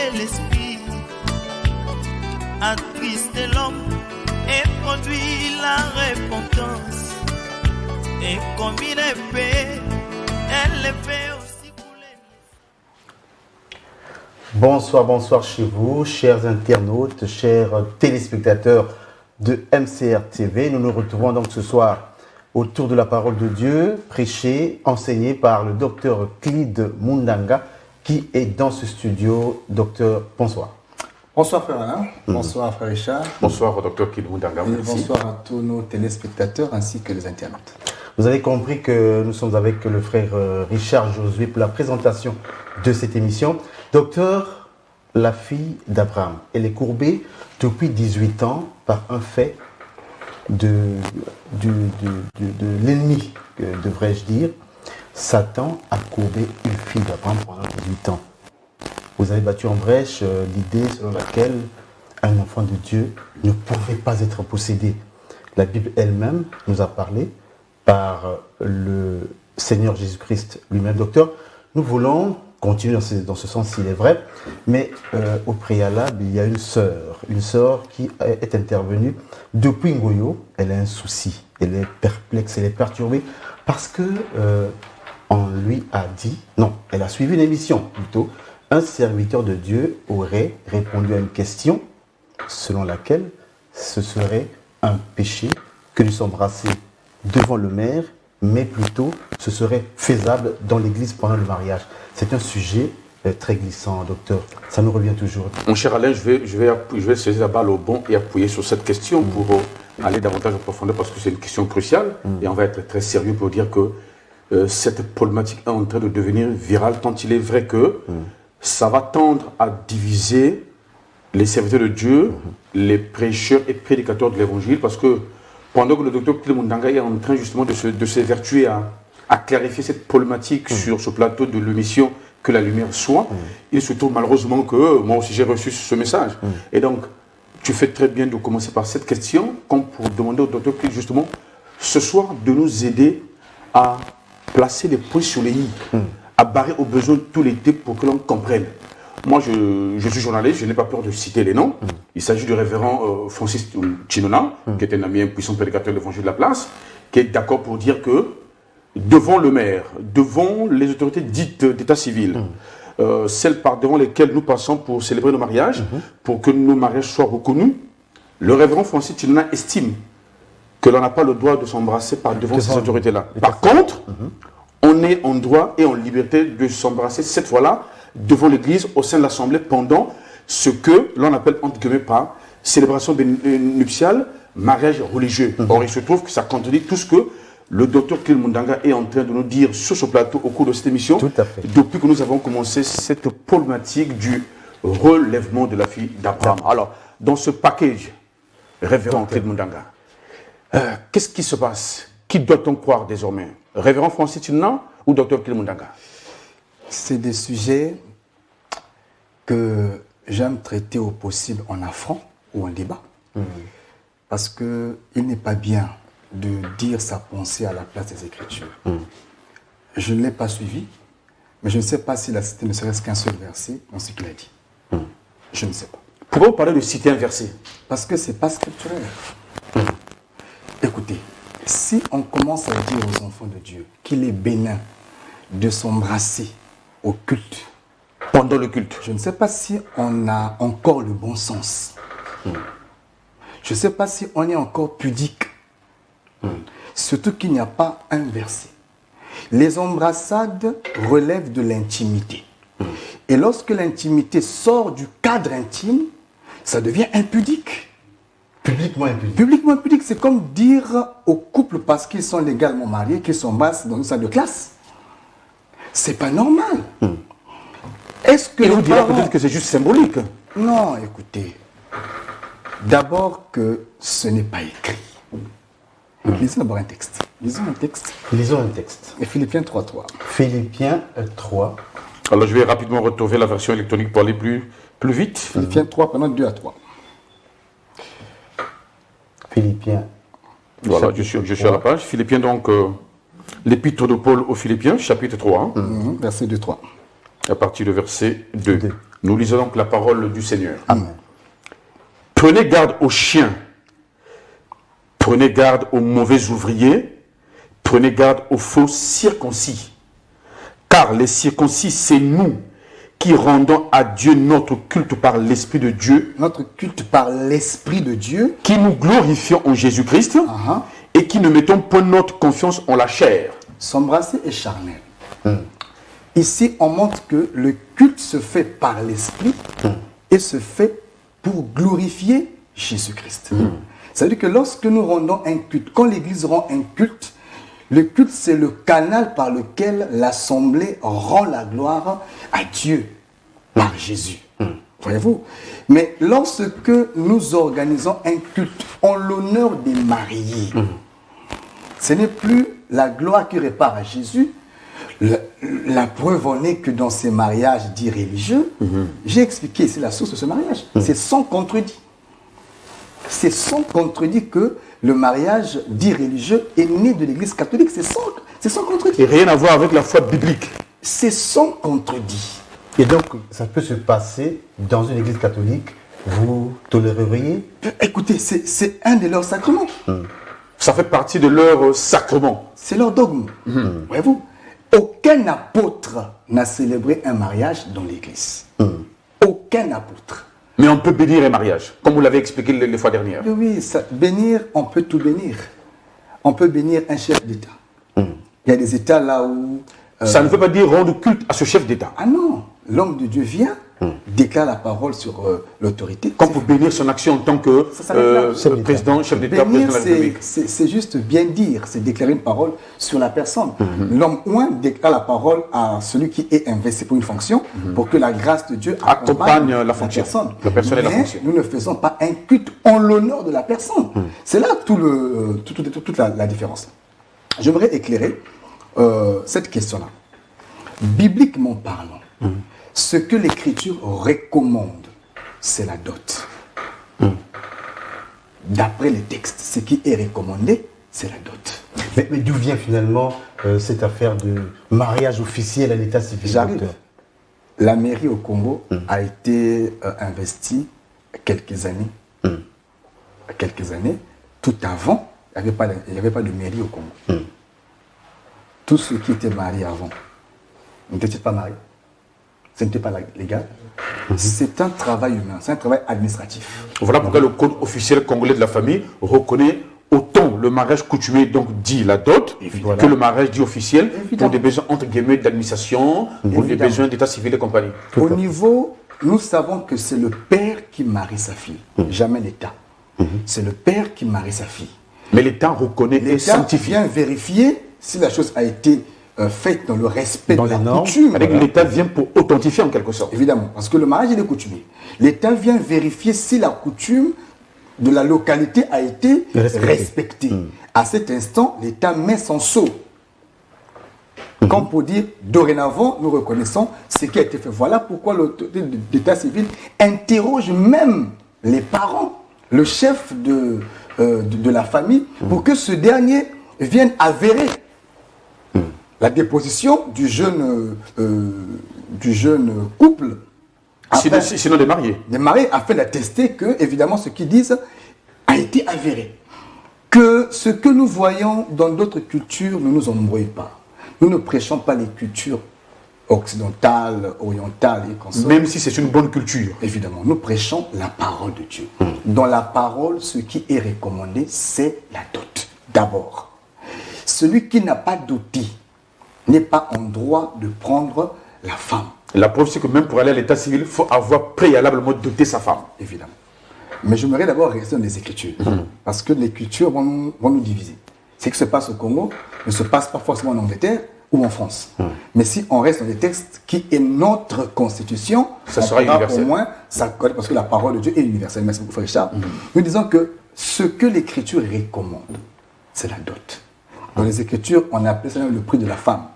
de l'esprit, attriste l'homme et produit la repentance. Et comme une épée, elle le fait aussi couler. Bonsoir chez vous, chers internautes, chers téléspectateurs de MCR TV. Nous nous retrouvons donc ce soir autour de la parole de Dieu, prêchée, enseignée par le docteur Clide Mundanga, qui est dans ce studio. Docteur, bonsoir. Bonsoir frère Alain, bonsoir frère Richard. Bonsoir docteur Clide Mundanga. Et bonsoir à tous nos téléspectateurs ainsi que les internautes. Vous avez compris que nous sommes avec le frère Richard Josué pour la présentation de cette émission. Docteur, la fille d'Abraham, elle est courbée depuis 18 ans par un fait de l'ennemi, devrais-je dire. Satan a courbé une fille d'Abraham pendant 18 ans. Vous avez battu en brèche l'idée selon laquelle un enfant de Dieu ne pouvait pas être possédé. La Bible elle-même nous a parlé par le Seigneur Jésus-Christ lui-même. Docteur, nous voulons continuer dans ce sens s'il est vrai, mais au préalable, il y a une sœur qui est intervenue depuis Ngoyo. Elle a un souci, elle est perplexe, elle est perturbée parce que on lui a dit, non, elle a suivi une émission plutôt, un serviteur de Dieu aurait répondu à une question selon laquelle ce serait un péché que de s'embrasser devant le maire, mais plutôt ce serait faisable dans l'église pendant le mariage. C'est un sujet très glissant, docteur. Ça nous revient toujours. Mon cher Alain, je vais saisir la balle au bon et appuyer sur cette question pour aller davantage en profondeur parce que c'est une question cruciale et on va être très sérieux pour dire que cette problématique est en train de devenir virale tant il est vrai que ça va tendre à diviser les serviteurs de Dieu, les prêcheurs et prédicateurs de l'évangile parce que pendant que le docteur Clide Mundanga est en train justement de s'évertuer à clarifier cette problématique sur ce plateau de l'émission Que la lumière soit, il se trouve malheureusement que moi aussi j'ai reçu ce message. Et donc, tu fais très bien de commencer par cette question, comme pour demander au docteur Clide justement, ce soir, de nous aider à placer les points sur les i, à barrer au besoin tous les thèmes pour que l'on comprenne. Moi, je suis journaliste, je n'ai pas peur de citer les noms. Il s'agit du révérend Francis Chinona, qui est un ami, un puissant prédicateur de l'évangile de la place, qui est d'accord pour dire que devant le maire, devant les autorités dites d'état civil, celles devant lesquelles nous passons pour célébrer nos mariages, pour que nos mariages soient reconnus, le révérend Francis Chinona estime que l'on n'a pas le droit de s'embrasser devant ces autorités-là. Par contre, on est en droit et en liberté de s'embrasser cette fois-là devant l'église, au sein de l'assemblée, pendant ce que l'on appelle entre guillemets par célébration nuptiale, mariage religieux. Or, il se trouve que ça contredit tout ce que le docteur Clide Mundanga est en train de nous dire sur ce plateau au cours de cette émission, depuis que nous avons commencé cette problématique du relèvement de la fille d'Abraham. Alors, dans ce package, révérend Clide Mundanga, qu'est-ce qui se passe? Qui doit-on croire désormais? Révérend Francis Chinona ou docteur Clide Mundanga? C'est des sujets que j'aime traiter au possible en affront ou en débat. Parce qu'il n'est pas bien de dire sa pensée à la place des Écritures. Je ne l'ai pas suivi, mais je ne sais pas s'il a cité ne serait-ce qu'un seul verset dans ce qu'il a dit. Je ne sais pas. Pourquoi vous parlez de citer un verset? Parce que ce n'est pas scripturel. Écoutez, si on commence à dire aux enfants de Dieu qu'il est bénin de s'embrasser au culte, pendant le culte, je ne sais pas si on a encore le bon sens. Je ne sais pas si on est encore pudique. Surtout qu'il n'y a pas un verset. Les embrassades relèvent de l'intimité. Et lorsque l'intimité sort du cadre intime, ça devient impudique. Publiquement impudique. Publiquement impudique, c'est comme dire aux couples parce qu'ils sont légalement mariés qu'ils s'embrassent dans une salle de classe. C'est pas normal. Est-ce que et vous direz peut-être que c'est juste symbolique? Non, écoutez. D'abord que ce n'est pas écrit. Lisons d'abord un texte. Lisons un texte. Et Philippiens 3.3. Philippiens 3. Alors je vais rapidement retrouver la version électronique pour aller plus vite. Philippiens 3, pendant 2 à 3. Philippiens. Voilà, je suis à la page. Philippiens, donc, l'épître de Paul aux Philippiens, chapitre 3. Verset 2-3. À partir du verset 2. Nous lisons donc la parole du Seigneur. Amen. Prenez garde aux chiens, prenez garde aux mauvais ouvriers, prenez garde aux faux circoncis. Car les circoncis, c'est nous qui rendons à Dieu notre culte par l'Esprit de Dieu, Notre culte par l'Esprit de Dieu. qui nous glorifions en Jésus-Christ Uh-huh. et qui ne mettons pas notre confiance en la chair. S'embrasser est charnel. Ici, on montre que le culte se fait par l'Esprit et se fait pour glorifier Jésus-Christ. C'est-à-dire que lorsque nous rendons un culte, quand l'Église rend un culte, le culte, c'est le canal par lequel l'Assemblée rend la gloire à Dieu par Jésus. Voyez-vous? Mais lorsque nous organisons un culte en l'honneur des mariés, ce n'est plus la gloire qui répare à Jésus. La preuve en est que dans ces mariages dits religieux, j'ai expliqué ici la source de ce mariage. C'est sans contredit. C'est sans contredit que le mariage dit religieux est né de l'Église catholique. C'est sans contredit. Et rien à voir avec la foi biblique. C'est sans contredit. Et donc, ça peut se passer dans une église catholique. Vous toléreriez? Écoutez, c'est un de leurs sacrements. Ça fait partie de leur sacrement. C'est leur dogme. Voyez-vous? Aucun apôtre n'a célébré un mariage dans l'Église. Aucun apôtre. Mais on peut bénir un mariage, comme vous l'avez expliqué les fois dernières. Oui, bénir, on peut tout bénir. On peut bénir un chef d'État. Il y a des États là où... Ça ne veut pas dire rendre culte à ce chef d'État. Ah non, l'homme de Dieu vient, déclare la parole sur l'autorité. Comme pour bénir son action en tant que Ça s'arrête là. président, chef d'État, Bénir, président de la République. c'est juste bien dire, c'est déclarer une parole sur la personne. L'homme oint déclare la parole à celui qui est investi pour une fonction, pour que la grâce de Dieu Accompagne la fonction. La personne et la Mais fonction. nous ne faisons pas un culte en l'honneur de la personne. C'est là toute la différence. J'aimerais éclairer cette question-là. Bibliquement parlant, ce que l'Écriture recommande, c'est la dot. D'après les textes, ce qui est recommandé, c'est la dot. Mais d'où vient finalement cette affaire de mariage officiel à l'état civil? J'arrive. docteur? La mairie au Congo a été investie quelques années. Quelques années. Tout avant, il n'y avait pas de mairie au Congo. Tous ceux qui étaient mariés avant n'étaient pas mariés. Ce n'était pas légal. C'est un travail humain, c'est un travail administratif. Voilà pourquoi le code officiel congolais de la famille reconnaît autant le mariage coutumier, donc dit la dot, Évidemment. que le mariage dit officiel, pour Évidemment. des besoins entre guillemets d'administration, pour des Évidemment. besoins d'état civil et compagnie. Au niveau, nous savons que c'est le père qui marie sa fille, jamais l'État. C'est le père qui marie sa fille. Mais l'État reconnaît et L'État sanctifie. vient vérifier si la chose a été faite dans le respect Dans de la les normes. coutume. Avec l'État vient pour authentifier en quelque sorte. Évidemment, parce que le mariage il est coutumier. L'État vient vérifier si la coutume de la localité a été respectée. À cet instant, l'État met son sceau. Comme pour dire, dorénavant, nous reconnaissons ce qui a été fait. Voilà pourquoi l'autorité d'état civil interroge même les parents, le chef de la famille, pour que ce dernier vienne avérer la déposition du jeune couple. Sinon des mariés. Des mariés, afin d'attester que, évidemment, ce qu'ils disent a été avéré. Que ce que nous voyons dans d'autres cultures ne nous embrouille pas. Nous ne prêchons pas les cultures occidentales, orientales et consorts. Même si c'est une bonne culture. Évidemment, nous prêchons la parole de Dieu. Dans la parole, ce qui est recommandé, c'est la dot. D'abord, celui qui n'a pas doté n'est pas en droit de prendre la femme. La preuve, c'est que même pour aller à l'état civil, il faut avoir préalablement doté sa femme. Évidemment. Mais j'aimerais d'abord rester dans les Écritures. Parce que les Écritures vont nous diviser. Ce qui se passe au Congo ne se passe pas forcément en Angleterre ou en France. Mais si on reste dans les textes qui est notre constitution, Ça on sera pourra universel. au moins s'accorder, parce que la parole de Dieu est universelle. Merci beaucoup, frère Richard. Nous disons que ce que l'Écriture recommande, c'est la dot. Dans les Écritures, on appelle ça le prix de la femme.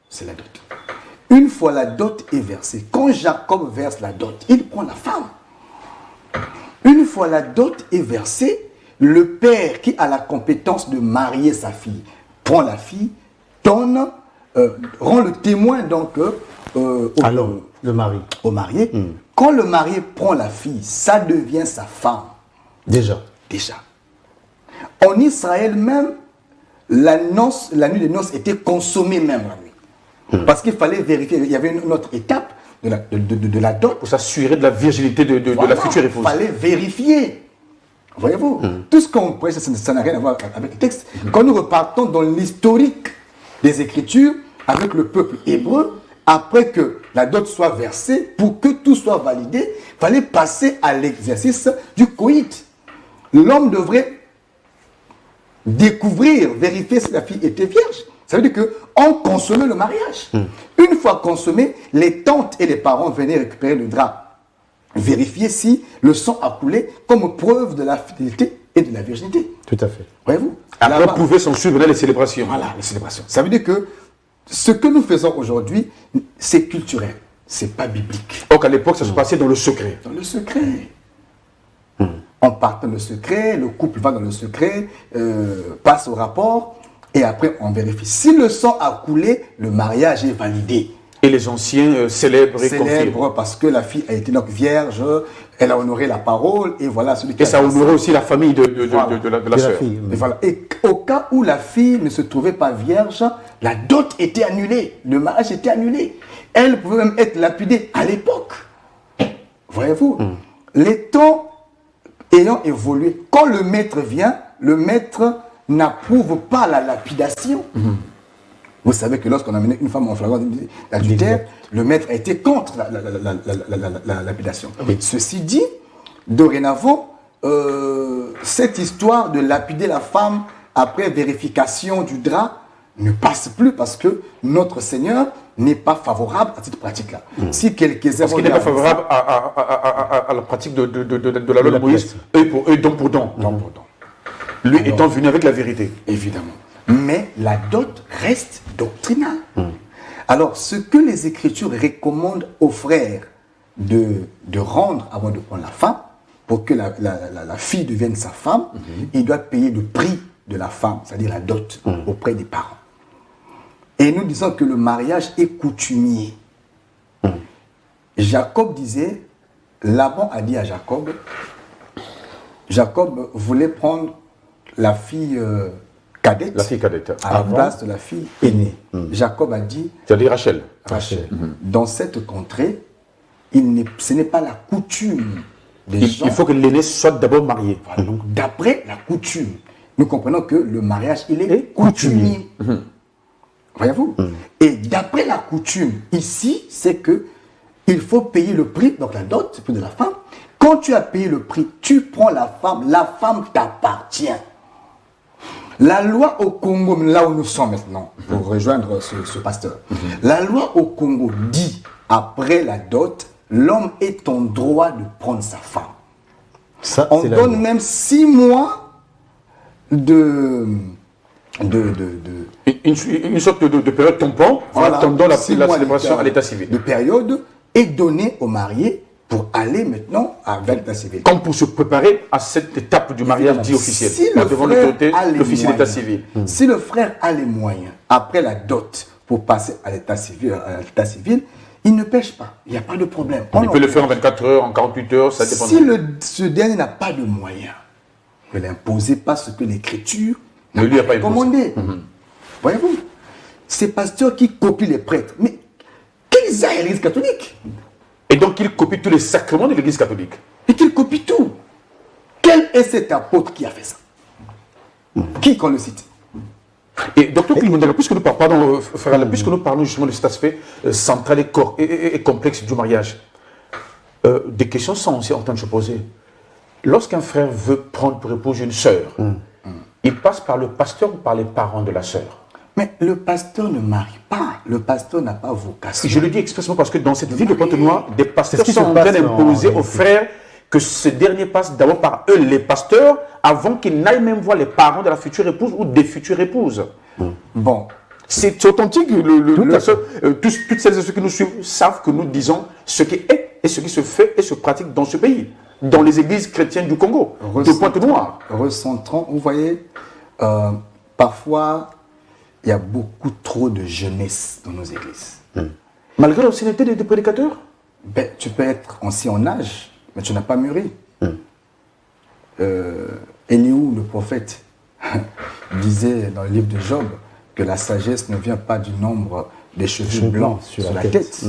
C'est la dot. Une fois la dot est versée, quand Jacob verse la dot, il prend la femme. Une fois la dot est versée, le père qui a la compétence de marier sa fille prend la fille, rend le témoin donc Alors, le mari. au marié. Quand le marié prend la fille, ça devient sa femme. Déjà. Déjà. En Israël même, la nuit de noces était consommée même la nuit. Parce qu'il fallait vérifier. Il y avait une autre étape de la dot. Pour s'assurer de la virginité de la future épouse. Il fallait vérifier. Voyez-vous, tout ce qu'on prêche, ça n'a rien à voir avec le texte. Quand nous repartons dans l'historique des Écritures, avec le peuple hébreu, après que la dot soit versée, pour que tout soit validé, il fallait passer à l'exercice du coït. L'homme devrait découvrir, vérifier si la fille était vierge. Ça veut dire qu'on consommait le mariage. Une fois consommé, les tantes et les parents venaient récupérer le drap, vérifier si le sang a coulé comme preuve de la fidélité et de la virginité. Tout à fait. Voyez-vous? Après, pouvaient s'en suivre les célébrations. Voilà, les célébrations. Ça veut dire que ce que nous faisons aujourd'hui, c'est culturel. C'est pas biblique. Or qu'à l'époque, ça se passait dans le secret. Dans le secret. On part dans le secret, le couple va dans le secret, passe au rapport, et après on vérifie. Si le sang a coulé, le mariage est validé. Et les anciens célèbrent et confirment. Célèbre parce que la fille a été donc vierge, elle a honoré la parole, et voilà celui qui Et ça honorait aussi la famille de la sœur. fille. Et voilà. Et au cas où la fille ne se trouvait pas vierge, la dot était annulée, le mariage était annulé. Elle pouvait même être lapidée à l'époque. Voyez-vous, les temps ayant évolué, quand le maître vient, le maître n'approuve pas la lapidation. Vous savez que lorsqu'on a amené une femme en flagrant d'adultère, le maître a été contre la lapidation. Ceci dit, dorénavant, cette histoire de lapider la femme après vérification du drap ne passe plus parce que notre Seigneur n'est pas favorable à cette pratique-là. Si quelques Parce qu'il n'est pas favorable à la pratique de la loi de Moïse, eux don pour don. Lui étant venu avec la vérité. Évidemment. Mais la dot reste doctrinale. Alors, ce que les Écritures recommandent aux frères de rendre avant de prendre la femme, pour que la fille devienne sa femme, il doit payer le prix de la femme, c'est-à-dire la dot, auprès des parents. Et nous disons que le mariage est coutumier. Jacob disait, Laban a dit à Jacob, Jacob voulait prendre la fille cadette, à la place de la fille aînée. Jacob a dit, C'est-à-dire Rachel. dans cette contrée, ce n'est pas la coutume des gens. Il faut que l'aîné soit d'abord marié. Voilà, donc d'après la coutume, nous comprenons que le mariage, il est coutumier. Voyez-vous? Et d'après la coutume, ici, c'est que il faut payer le prix, donc la dot, c'est le prix de la femme. Quand tu as payé le prix, tu prends la femme t'appartient. La loi au Congo, là où nous sommes maintenant, pour rejoindre ce pasteur, la loi au Congo dit, après la dot, l'homme est en droit de prendre sa femme. Ça, On donne même 6 mois une sorte de période tampon en attendant la célébration à l'état civil. De période est donnée aux mariés pour aller maintenant avec l'état civil. Comme pour se préparer à cette étape du mariage dit officiel. Si le devant frère l'autorité, a les l'officier d'état moyens, civil. Si le frère a les moyens, après la dot, pour passer à l'état civil, il ne pêche pas. Il n'y a pas de problème. Il peut le faire en 24 heures, en 48 heures, ça dépend. Si ce dernier n'a pas de moyens, ne l'imposez pas ce que l'Écriture Ne lui a pas commandé. Voyez-vous, ces pasteurs qui copient les prêtres, mais qu'ils aillent à l'Église catholique. Et donc il copie tous les sacrements de l'Église catholique. Et qu'ils copient tout. Quel est cet apôtre qui a fait ça? Qui qu'on le cite? Et docteur Kilimondala, puisque nous parlons justement de cet aspect central et complexe du mariage, des questions sont aussi en train de se poser. Lorsqu'un frère veut prendre pour épouse une sœur, il passe par le pasteur ou par les parents de la sœur? Mais le pasteur ne marie pas. Le pasteur n'a pas vocation. Je le dis expressément parce que dans cette ville de Pointe-Noire, des pasteurs qui sont se en train passe d'imposer en aux frères que ce dernier passe d'abord par eux, les pasteurs, avant qu'ils n'aillent même voir les parents de la future épouse ou des futures épouses. Bon. C'est authentique. Toutes celles et ceux qui nous suivent savent que nous disons ce qui est et ce qui se fait et se pratique dans ce pays, dans les églises chrétiennes du Congo, de Pointe-Noire. Recentrons, vous voyez, parfois, il y a beaucoup trop de jeunesse dans nos églises. Malgré l'ancienneté des prédicateurs? Ben, tu peux être ancien en âge, mais tu n'as pas mûri. Eliou, le prophète, disait dans le livre de Job que la sagesse ne vient pas du nombre des cheveux blancs sur la tête.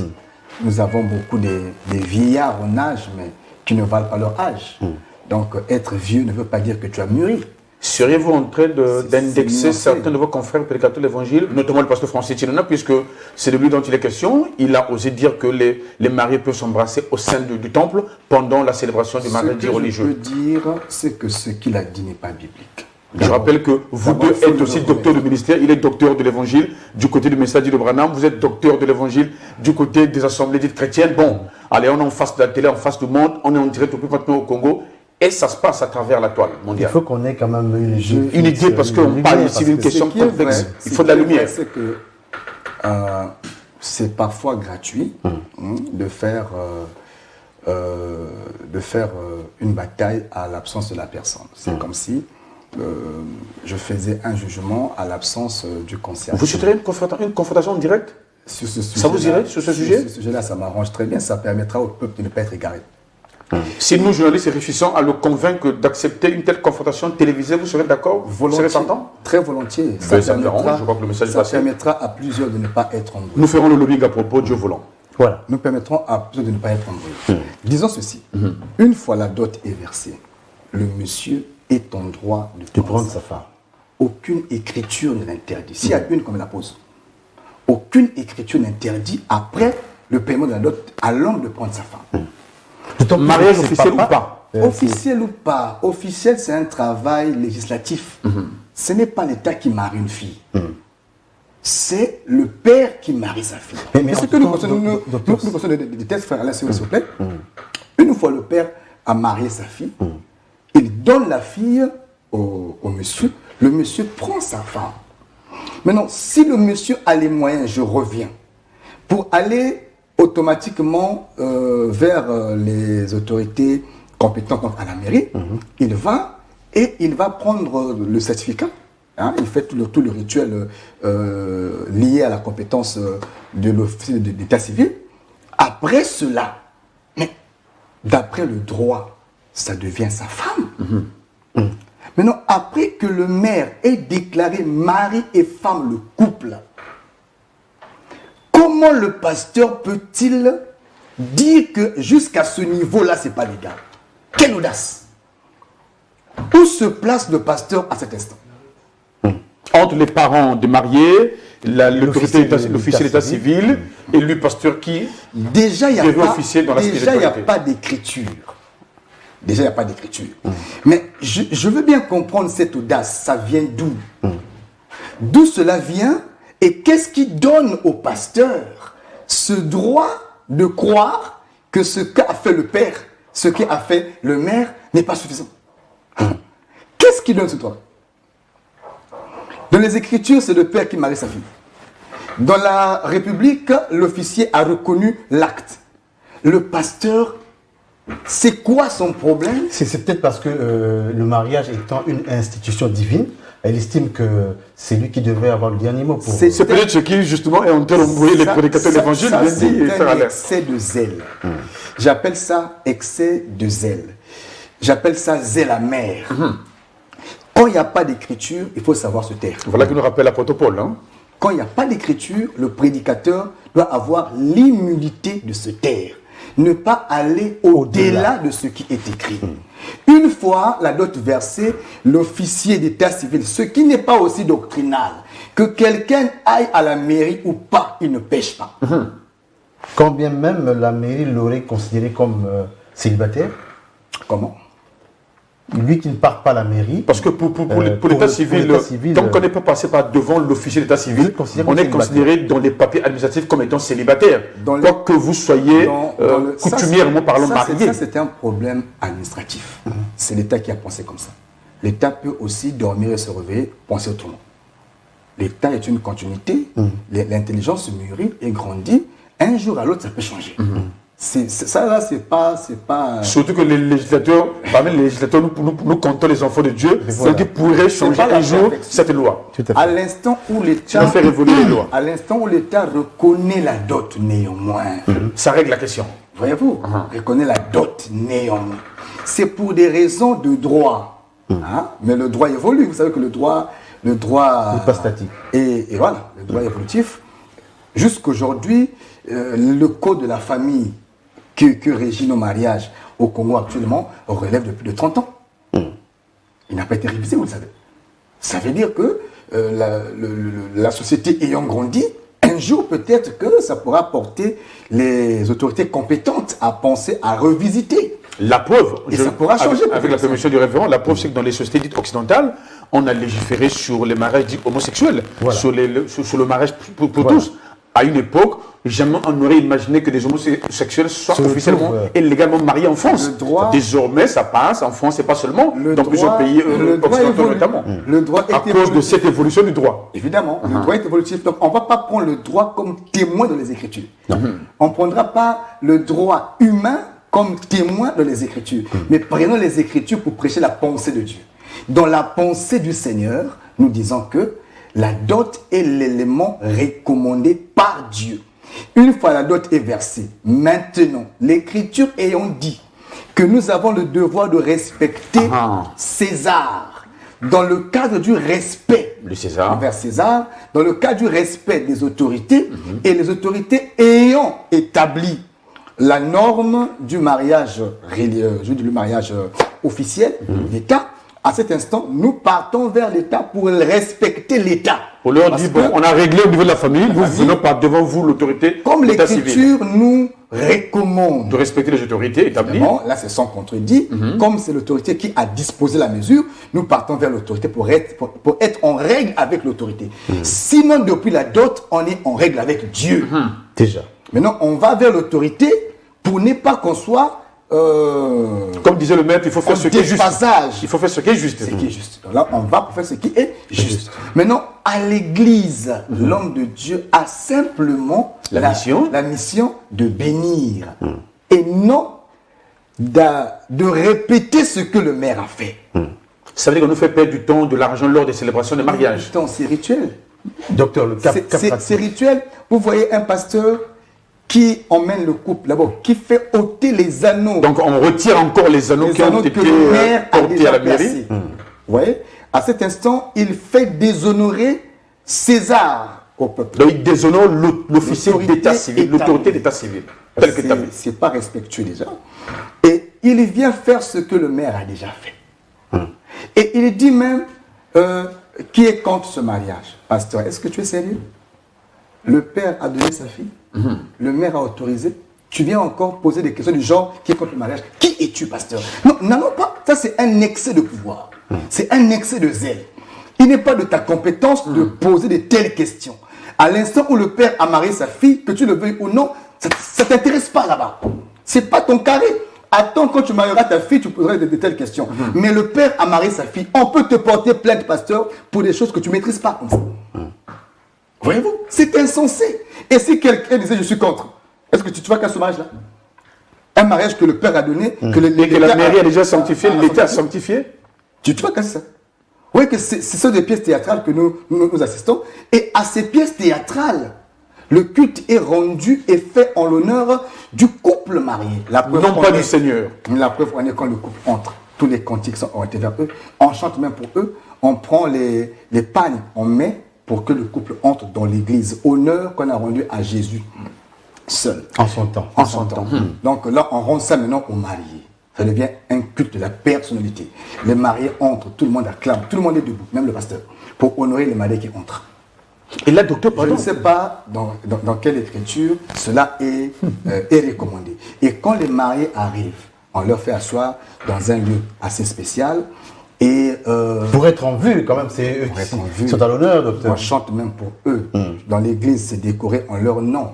Nous avons beaucoup des vieillards en âge, mais qui ne valent pas leur âge. Donc, être vieux ne veut pas dire que tu as mûri. Seriez-vous en train d'indexer c'est certains de vos confrères prédicateurs de l'Évangile, notamment le pasteur Francis Tirana, puisque c'est de lui dont il est question. Il a osé dire que les mariés peuvent s'embrasser au sein du temple pendant la célébration du mariage religieux. Ce que je peux dire, c'est que ce qu'il a dit n'est pas biblique. Je rappelle que vous deux êtes aussi docteur de ministère. Il est docteur de l'Évangile du côté du message de Branham. Vous êtes docteur de l'Évangile du côté des assemblées dites chrétiennes. Bon, allez, on est en face de la télé, en face du monde. On est en direct au plus maintenant au Congo. Et ça se passe à travers la toile mondiale. Il faut qu'on ait quand même une idée, parce qu'on parle ici d'une question complexe. Il faut de la lumière. C'est que c'est parfois gratuit de faire une bataille à l'absence de la personne. C'est comme si je faisais un jugement à l'absence du concert. Vous souhaiterez une confrontation directe sur ce sujet? Ça vous irait sur ce sujet? Sur ce sujet-là, ça m'arrange très bien. Ça permettra au peuple de ne pas être égaré. Si nous, journalistes, réfléchissons à le convaincre d'accepter une telle confrontation télévisée, vous serez d'accord? Vous serez partant? Très volontiers. Ça je crois que le message est passé. Ça permettra à plusieurs de ne pas être embrouillés. Nous ferons le lobbying à propos, Dieu voulant. Voilà. Nous permettrons à plusieurs de ne pas être embrouillés. Disons ceci. Une fois la dot est versée, le monsieur est en droit de prendre sa femme. Aucune écriture ne l'interdit. S'il y a une qu'on me la pose, aucune écriture n'interdit après le paiement de la dot à l'homme de prendre sa femme. Mariage officiel ou pas? Officiel ou pas. Officiel, c'est un travail législatif. Ce n'est pas l'État qui marie une fille. C'est le père qui marie sa fille. Mais ce que nous concernons des tests, frères, s'il vous plaît. Une fois le père a marié sa fille, il donne la fille au monsieur. Le monsieur prend sa femme. Maintenant, si le monsieur a les moyens, je reviens, pour aller automatiquement vers les autorités compétentes à la mairie, il va prendre le certificat. Il fait tout le rituel lié à la compétence de l'officier d'état civil. Après cela, mais d'après le droit, ça devient sa femme. Maintenant, après que le maire ait déclaré mari et femme le couple, comment le pasteur peut-il dire que jusqu'à ce niveau-là, ce n'est pas légal? Quelle audace! Où se place le pasteur à cet instant? Entre les parents des mariés, l'officier d'état civil et le pasteur qui déjà, il n'y a pas d'écriture. Déjà, il n'y a pas d'écriture. Mais je veux bien comprendre cette audace. Ça vient d'où? D'où cela vient? Et qu'est-ce qui donne au pasteur ce droit de croire que ce qu'a fait le père, ce qu'a fait le maire n'est pas suffisant? Qu'est-ce qui donne ce droit? Dans les Écritures, c'est le père qui marie sa fille. Dans la République, l'officier a reconnu l'acte. Le pasteur, c'est quoi son problème? C'est peut-être parce que le mariage étant une institution divine, elle estime que c'est lui qui devrait avoir le dernier mot. C'est peut-être ce qui, justement, est en train d'envoyer les prédicateurs de l'Évangile. C'est un excès de zèle. J'appelle ça excès de zèle. J'appelle ça zèle amer. Quand il n'y a pas d'écriture, il faut savoir se taire. Voilà qui nous rappelle l'apôtre Paul. Quand il n'y a pas d'écriture, le prédicateur doit avoir l'immunité de se taire. Ne pas aller au-delà de ce qui est écrit. Une fois la dot versée, l'officier d'état civil, ce qui n'est pas aussi doctrinal, que quelqu'un aille à la mairie ou pas, il ne pêche pas. Quand bien même la mairie l'aurait considéré comme célibataire? Comment? Lui qui ne part pas à la mairie. Parce que pour l'état civil, tant qu'on n'est pas passé par devant l'officier d'état civil, on est considéré dans les papiers administratifs comme étant célibataire. Quoi que vous soyez coutumièrement parlant marié. Ça, c'est un problème administratif. C'est l'État qui a pensé comme ça. L'État peut aussi dormir et se réveiller, penser autrement. L'État est une continuité. L'intelligence se mûrit et grandit. Un jour à l'autre, ça peut changer. Ça là, c'est pas. Surtout que les législateurs, parmi les législateurs, nous comptons les enfants de Dieu, ceux qui pourraient changer un jour cette loi. Tout à fait. À l'instant où l'État faire évoluer les lois. À l'instant où l'État reconnaît la dot néanmoins. Ça règle la question. Voyez-vous, reconnaît la dot néanmoins. C'est pour des raisons de droit. Hein? Mais le droit évolue. Vous savez que le droit C'est pas statique. Et voilà, le droit évolutif. Jusqu'aujourd'hui, le code de la famille que régit nos mariages au Congo actuellement relève de plus de 30 ans. Il n'a pas été révisé, vous le savez. Ça veut dire que la société ayant grandi, un jour peut-être que ça pourra porter les autorités compétentes à penser à revisiter. La preuve, ça pourra changer avec la permission du révérend, la preuve c'est que dans les sociétés dites occidentales, on a légiféré sur les mariages dits homosexuels, Voilà. sur le mariage pour tous. À une époque, jamais on n'aurait imaginé que des homosexuels soient officiellement et légalement mariés en France. Désormais, ça passe en France et pas seulement, dans plusieurs pays occidentaux notamment. Le droit à cause de cette évolution du droit. Évidemment, le droit est évolutif. Donc, on ne va pas prendre le droit comme témoin dans les Écritures. On ne prendra pas le droit humain comme témoin dans les Écritures. Mais prenons les Écritures pour prêcher la pensée de Dieu. Dans la pensée du Seigneur, nous disons que la dot est l'élément recommandé par Dieu. Une fois la dot est versée, maintenant, l'Écriture ayant dit que nous avons le devoir de respecter César, dans le cadre du respect envers César, dans le cadre du respect des autorités, et les autorités ayant établi la norme du mariage religieux, du mariage officiel d'État, à cet instant, nous partons vers l'État pour respecter l'État. On leur dit, bon, on a réglé au niveau de la famille, nous venons par devant vous, l'autorité. Comme l'Écriture nous recommande de respecter les autorités établies. Là, c'est sans contredit. Comme c'est l'autorité qui a disposé la mesure, nous partons vers l'autorité pour être en règle avec l'autorité. Sinon, depuis la dot, on est en règle avec Dieu. Déjà. Maintenant, on va vers l'autorité pour ne pas qu'on soit... comme disait le maître, il faut faire ce qui est juste. Il faut faire ce qui est juste. Ce qui est juste. Donc là, on va pour faire ce qui est juste. Maintenant, à l'église, l'homme de Dieu a simplement la mission de bénir. Et non de répéter ce que le maire a fait. Ça veut dire qu'on nous fait perdre du temps, de l'argent lors des célébrations des mariages. Du temps, c'est rituel. Docteur, le cap c'est rituel. Vous voyez un pasteur qui emmène le couple d'abord, qui fait ôter les anneaux. Donc on retire encore les anneaux qui ont été portés à la mairie. Vous voyez, à cet instant, il fait déshonorer César au peuple. Donc il déshonore l'officier d'état civil, l'autorité d'état civil. C'est pas respectueux déjà. Et il vient faire ce que le maire a déjà fait. Et il dit même, qui est contre ce mariage? Pasteur, est-ce que tu es sérieux? Le père a donné sa fille. Le maire a autorisé. Tu viens encore poser des questions du genre qui est contre le mariage. Qui es-tu, pasteur? Non, non, pas. Ça, c'est un excès de pouvoir. C'est un excès de zèle. Il n'est pas de ta compétence de poser de telles questions. À l'instant où le père a marié sa fille, que tu le veuilles ou non, ça ne t'intéresse pas là-bas. C'est pas ton carré. Attends, quand tu marieras ta fille, tu poseras de telles questions. Mais le père a marié sa fille. On peut te porter plainte, pasteur, pour des choses que tu ne maîtrises pas. Voyez-vous? C'est insensé. Et si quelqu'un disait je suis contre, est-ce que tu vas qu'à ce mariage-là? Un mariage que le père a donné, que la mairie a déjà sanctifié, l'État a sanctifié. Tu vas casser ça? Oui, que ce sont des pièces théâtrales que nous assistons. Et à ces pièces théâtrales, le culte est rendu et fait en l'honneur du couple marié. Non pas du Seigneur. La preuve, on est quand le couple entre. Tous les cantiques sont orientés vers eux. On chante même pour eux. On prend les pagnes, on met pour que le couple entre dans l'église. Honneur qu'on a rendu à Jésus seul. En son temps. En son temps. Donc là, on rend ça maintenant aux mariés. Ça devient un culte de la personnalité. Les mariés entrent, tout le monde acclame, tout le monde est debout, même le pasteur, pour honorer les mariés qui entrent. Et là, docteur, je ne sais pas dans quelle écriture cela est recommandé. Et quand les mariés arrivent, on leur fait asseoir dans un lieu assez spécial. Et pour être en vue, quand même, c'est eux qui sont à l'honneur, docteur. On chante même pour eux. Dans l'église, c'est décoré en leur nom.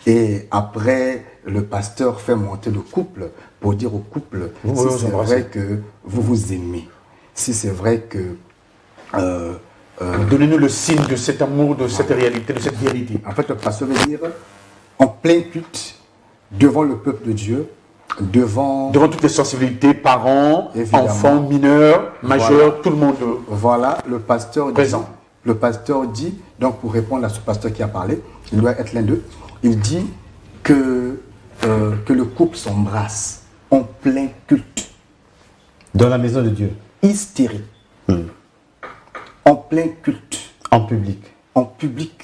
Et après, le pasteur fait monter le couple pour dire au couple si c'est vrai que vous vous aimez, si c'est vrai que... donnez-nous le signe de cet amour, de cette réalité, de cette vérité. En fait, le pasteur veut dire, en plein culte, devant le peuple de Dieu, devant toutes les sensibilités, parents, Évidemment. enfants, mineurs, majeurs, tout le monde. Voilà, le pasteur Présent. dit, donc pour répondre à ce pasteur qui a parlé, il doit être l'un d'eux, il dit que le couple s'embrasse en plein culte, Dans la maison de Dieu, hystérie, en plein culte, en public. en public,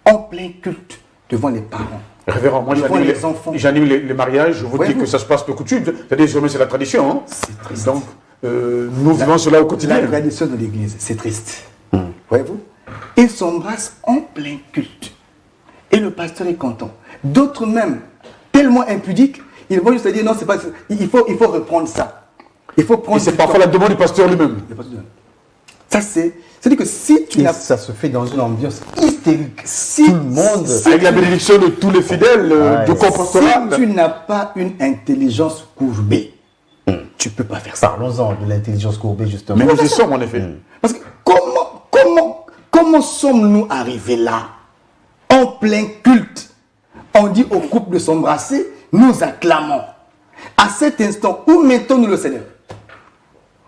en plein culte, devant les parents. Révérend, moi Devant les enfants. j'anime les mariages, je vous dis Voyez-vous. que ça se passe de coutume. C'est-à-dire, c'est la tradition. Hein. C'est triste. Donc, nous vivons cela au quotidien. La tradition de l'église, c'est triste. Voyez-vous? Ils s'embrassent en plein culte. Et le pasteur est content. D'autres même, tellement impudiques, ils vont juste dire non, c'est pas. Il faut reprendre ça. Il faut prendre. Et c'est du parfois temps. la demande du pasteur lui-même. Le pasteur dit, ça c'est-à-dire que si tu Et n'as ça se fait dans une ambiance hystérique. si, Tout le monde. Avec la bénédiction de tous les fidèles Ouais. du corps pastoral. si tu n'as pas une intelligence courbée, tu ne peux pas faire ça. Parlons-en de l'intelligence courbée, justement. Mais nous y sommes en effet. Parce que comment sommes-nous arrivés là? En plein culte, on dit au couple de s'embrasser, nous acclamons. À cet instant, où mettons-nous le Seigneur?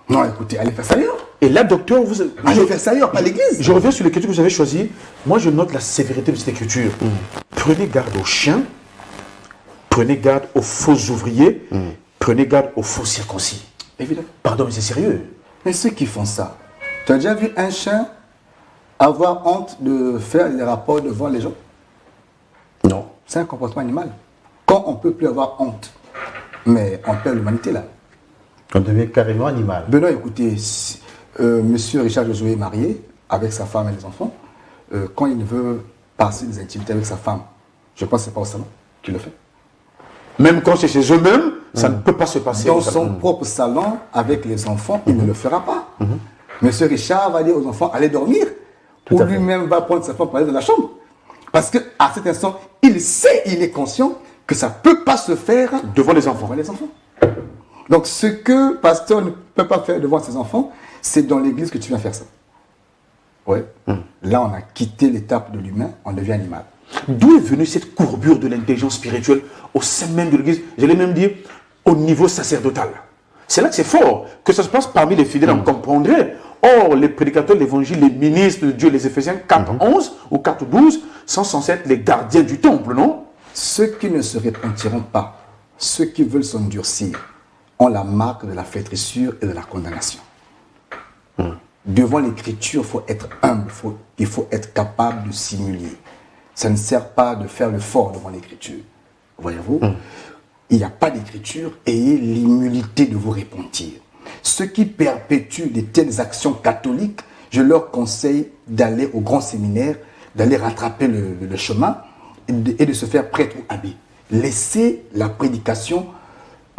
Non, écoutez, allez faire ça ailleurs. Et là, docteur, Allez faire ça ailleurs, pas l'église. je reviens sur l'écriture que vous avez choisie. Moi, je note la sévérité de cette écriture. Prenez garde aux chiens, prenez garde aux faux ouvriers, prenez garde aux faux circoncis. Évidemment. Pardon, mais c'est sérieux. Mais ceux qui font ça, tu as déjà vu un chien avoir honte de faire les rapports devant les gens? Non. C'est un comportement animal. Quand on ne peut plus avoir honte, mais on perd l'humanité là. On devient carrément animal. Benoît, écoutez, monsieur Richard Josué est marié avec sa femme et les enfants. Quand il veut passer des intimités avec sa femme, je pense que ce n'est pas au salon qu'il le fait. Même quand c'est chez eux-mêmes, ça ne peut pas se passer. Dans son propre salon, avec les enfants, il ne le fera pas. Monsieur Richard va dire aux enfants, allez dormir. Tout Ou à fait. lui-même va prendre sa femme pour aller dans la chambre. Parce qu'à cet instant, il sait, il est conscient que ça ne peut pas se faire Devant les enfants. devant les enfants. Donc ce que pasteur ne peut pas faire devant ses enfants, c'est dans l'église que tu viens faire ça. Ouais. Là, on a quitté l'étape de l'humain, on devient animal. D'où est venue cette courbure de l'intelligence spirituelle au sein même de l'Église, j'allais même dire au niveau sacerdotal. C'est là que c'est fort, que ça se passe parmi les fidèles, on comprendrait. Or, les prédicateurs de l'Évangile, les ministres de Dieu, les Éphésiens 4.11 ou 4.12 sont censés être les gardiens du temple, non? Ceux qui ne se repentiront pas, ceux qui veulent s'endurcir, ont la marque de la flétrissure et de la condamnation. Devant l'écriture, il faut être humble, il faut être capable de simuler. Ça ne sert pas de faire le fort devant l'écriture. Voyez-vous, il n'y a pas d'écriture, ayez l'humilité de vous repentir. Ceux qui perpétuent de telles actions catholiques, je leur conseille d'aller au grand séminaire, d'aller rattraper le chemin et de se faire prêtre ou abbé. Laissez la prédication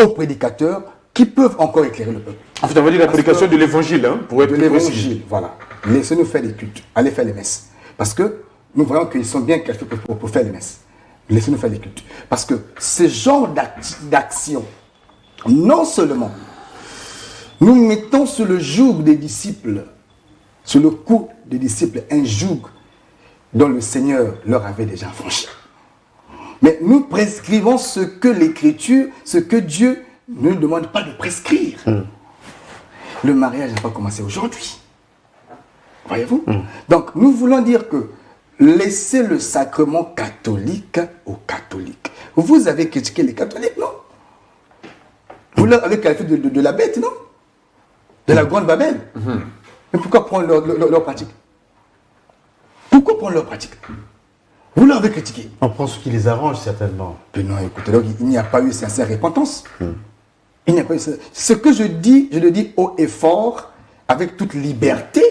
aux prédicateurs qui peuvent encore éclairer le peuple. En fait, on va dire la prédication de l'Évangile, hein, pour être De plus précis. l'évangile, voilà. Laissez-nous faire des cultes, allez faire les messes. Parce que nous voyons qu'ils sont bien qualifiés pour faire les messes. Laissez-nous faire des cultes. Parce que ce genre d'action, non seulement nous mettons sur le joug des disciples, sur le cou des disciples, un joug dont le Seigneur leur avait déjà franchi. Mais nous prescrivons ce que l'Écriture, ce que Dieu ne nous demande pas de prescrire. Le mariage n'a pas commencé aujourd'hui. Voyez-vous? Donc, nous voulons dire que laissez le sacrement catholique aux catholiques. Vous avez critiqué les catholiques, non? Vous leur avez qualifié de la bête, non? De la grande Babel. Mais pourquoi prendre leur pratique? Pourquoi prendre leur pratique? Vous leur avez critiqué. On prend ce qui les arrange, certainement. Mais non, écoutez, donc, il n'y a pas eu sincère repentance. Il n'y a pas eu ce que je dis, je le dis haut et fort, avec toute liberté,